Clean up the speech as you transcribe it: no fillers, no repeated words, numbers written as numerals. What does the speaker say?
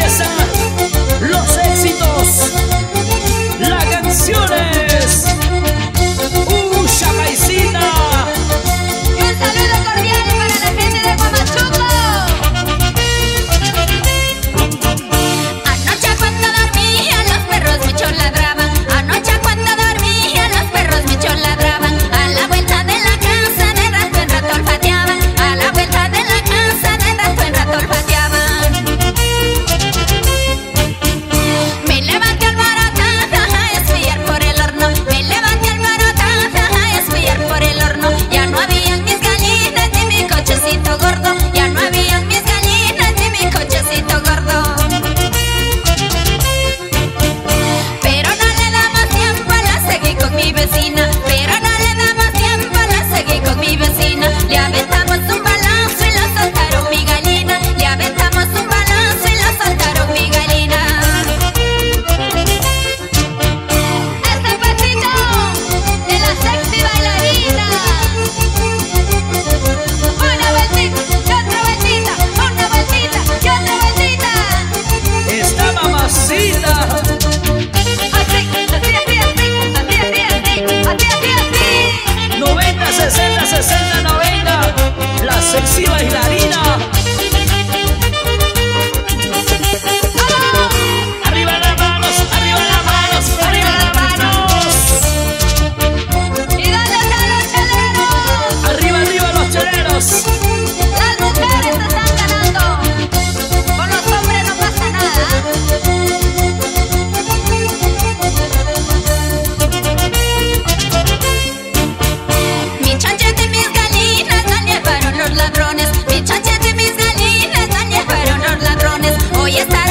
empiezan los éxitos, las canciones. Paisita. Y un saludo cordial para la gente de Huamachuco. Anoche cuando dormía los perros mucho ladraban. Anoche cuando dormía los perros mucho ladraban. A la vuelta de la casa de rato en rato olfateaban. A la vuelta de la casa de rato en rato olfateaban. Me levanté alborotada a espiar por el horno. Me levanté alborotada a espiar por el horno. Ya no habían mis gallinas ni mi cochecito gordo. Ya no habían mis gallinas ni mi cochecito gordo. Pero no le damos tiempo, la seguí con mi vecina. Pero no le damos tiempo, la seguí con mi vecina. Le aventamos un balazo y lo soltaron mi gallina. Le aventamos un balazo y lo soltaron mi gallina. Este pasito de la sexy bailarina. Una vueltita y otra vueltita, una vueltita y otra vueltita. Esta mamacita. Así, así, así, así, así, así, así, así, así. 90, 60, 60, 90. La sexy bailarina. Arriba las manos, arriba las manos, arriba las manos. ¿Y dónde están los cheleros? Arriba, arriba los cheleros. Las mujeres se están ganando. Con los hombres no pasa nada. Mi chanchete y mis gallinas la llevaron los ladrones. Mi chanchete y mis gallinas la llevaron los ladrones. Hoy está